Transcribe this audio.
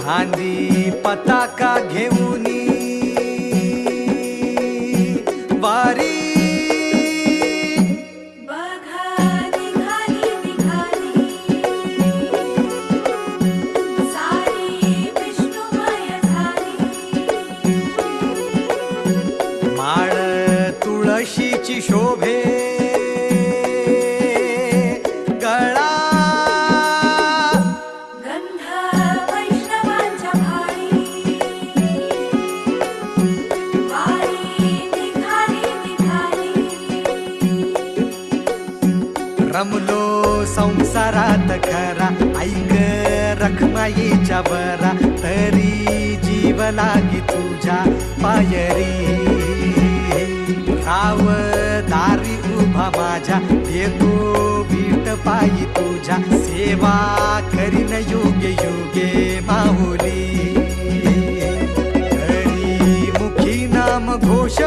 खांदी पताका घेऊनी वारी माळ तुळशीची शोभे गळा गंध वैष्णवांच्या भाळी वारी निघाली रमलो संसारात खरा ऐक रखमाईच्या बरा तरी जीव लागी तुझ्या पायरी राव दारी उभा माझ्या येतो वीट पायी तुझ्या सेवा करीन योगे योगे माहुली हरी मुखी नाम घोष